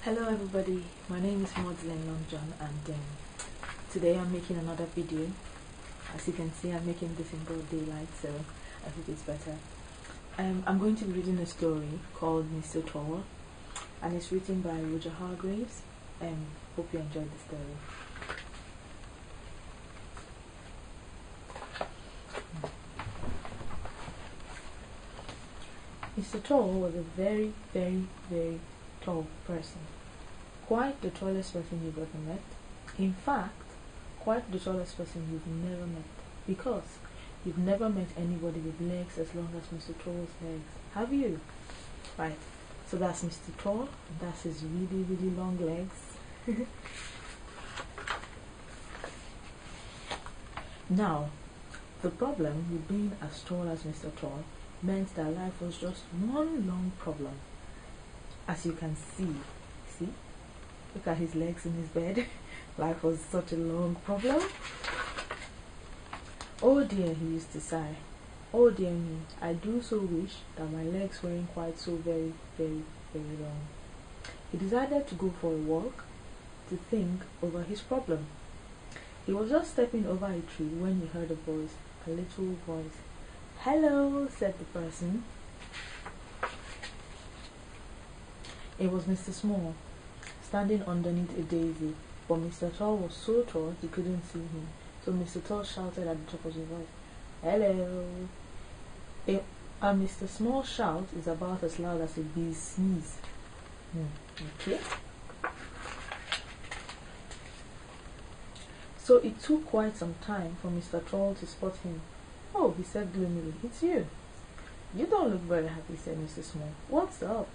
Hello everybody, my name is Maudlin Longjohn and today I'm making another video. As you can see, I'm making this in broad daylight, so I hope it's better. I'm going to be reading a story called Mr. Tall, and it's written by Roger Hargraves. Hope you enjoyed the story. Mr. Tall was a very, very, very tall person. Quite the tallest person you've ever met. In fact, quite the tallest person you've never met. Because you've never met anybody with legs as long as Mr. Tall's legs. Have you? Right. So that's Mr. Tall. That's his really, really long legs. Now, the problem with being as tall as Mr. Tall meant that life was just one long problem. As you can see, look at his legs in his bed. Life was such a long problem. Oh dear, he used to sigh. Oh dear me, I do so wish that my legs weren't quite so very, very, very long. He decided to go for a walk to think over his problem. He was just stepping over a tree when he heard a voice, a little voice. "Hello," said the person. It was Mr. Small, standing underneath a daisy, but Mr. Tall was so tall he couldn't see him. So Mr. Tall shouted at the top of his voice, "Hello!" A Mr. Small shout is about as loud as a bee's sneeze. Okay. So it took quite some time for Mr. Tall to spot him. "Oh," he said gloomily, "it's you." "You don't look very happy," said Mr. Small. "What's up?"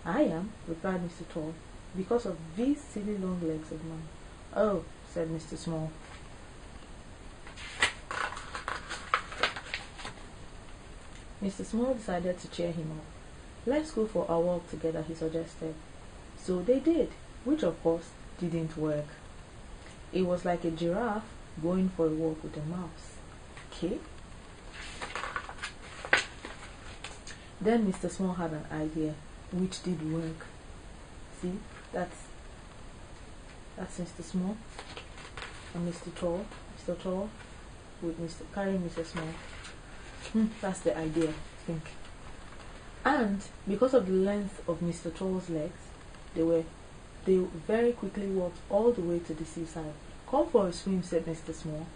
"I am," replied Mr. Tall, "because of these silly long legs of mine." "Oh," said Mr. Small. Mr. Small decided to cheer him up. "Let's go for a walk together," he suggested. So they did, which of course didn't work. It was like a giraffe going for a walk with a mouse. Okay? Then Mr. Small had an idea, which did work. See, that's Mr. Small and Mr. Tall. Mr. Tall with carrying Mr. Small. That's the idea, I think. And because of the length of Mr. Tall's legs, they very quickly walked all the way to the seaside. "Come for a swim," said Mr. Small.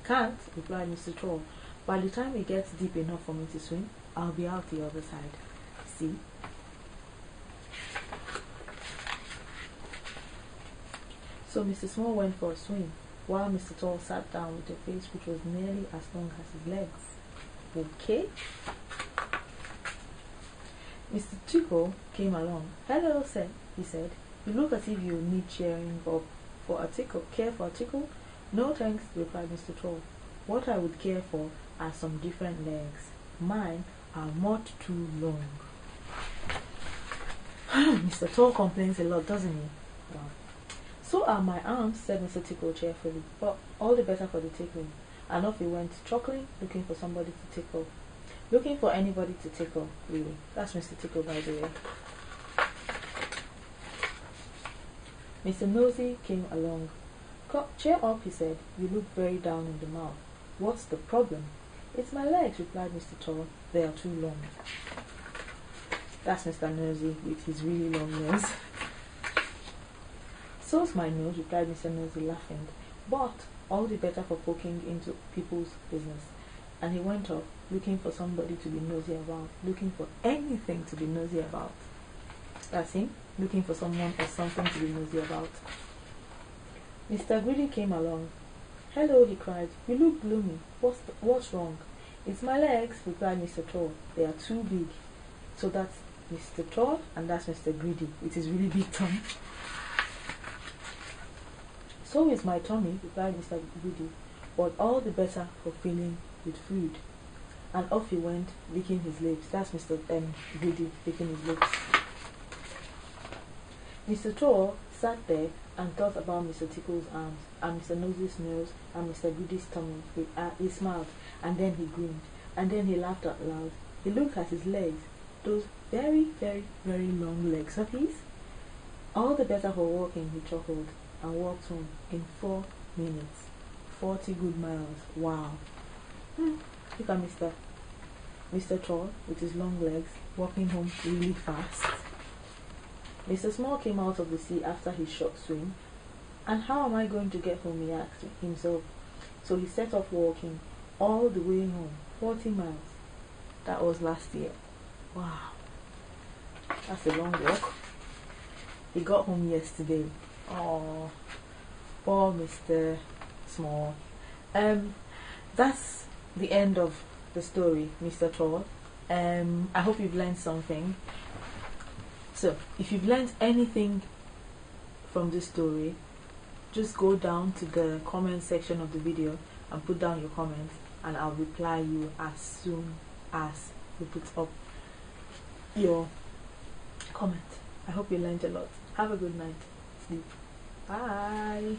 "Can't," replied Mr. Tall. "By the time it gets deep enough for me to swim, I'll be out the other side." See? So Mr. Small went for a swim, while Mr. Tall sat down with a face which was nearly as long as his legs. Okay? Mr. Tickle came along. "Hello," he said. "You look as if you need cheering up for a tickle. Care for a tickle?" "No thanks," replied Mr. Tall. "What I would care for are some different legs. Mine are much too long." Mr. Tall complains a lot, doesn't he? Well, "So are my arms," said Mr. Tickle cheerfully, "but all the better for the tickling." And off he went, chuckling, looking for somebody to tickle. Looking for anybody to tickle, really. That's Mr. Tickle, by the way. Mr. Nosy came along. "Cheer up," he said. "You look very down in the mouth. What's the problem?" "It's my legs," replied Mr. Tall. "They are too long." That's Mr. Nosy with his really long nose. "So's my nose," replied Mr. Nosy, laughing. "But all the better for poking into people's business." And he went off, looking for somebody to be nosy about, looking for anything to be nosy about. That's him, looking for someone or something to be nosy about. Mr. Greedy came along. "Hello," he cried. "You look gloomy. What's wrong?" "It's my legs," replied Mr. Tall. "They are too big." So that's Mr. Tall and that's Mr. Greedy with his really big tongue. "So is my tummy," replied Mr. Greedy, "but all the better for filling with food." And off he went, licking his lips. That's Mr. Greedy licking his lips. Mr. Tall sat there and thought about Mr. Tickle's arms, and Mr. Nosy's nose, and Mr. Greedy's tummy. He smiled, and then he grinned, and then he laughed out loud. He looked at his legs, those very, very, very long legs of his. All the better for walking, he chuckled, and walked home in 4 minutes. 40 good miles. Wow. Look at Mr. Tall with his long legs, walking home really fast. Mr. Small came out of the sea after his short swim. And how am I going to get home, he asked himself. So he set off walking all the way home, 40 miles. That was last year. Wow. That's a long walk. He got home yesterday. Oh, poor Mr. Small. That's the end of the story, Mr. Tall. I hope you've learned something. So, if you've learned anything from this story, just go down to the comment section of the video and put down your comments, and I'll reply you as soon as you put up your comment. I hope you learned a lot. Have a good night. Sleep. Bye.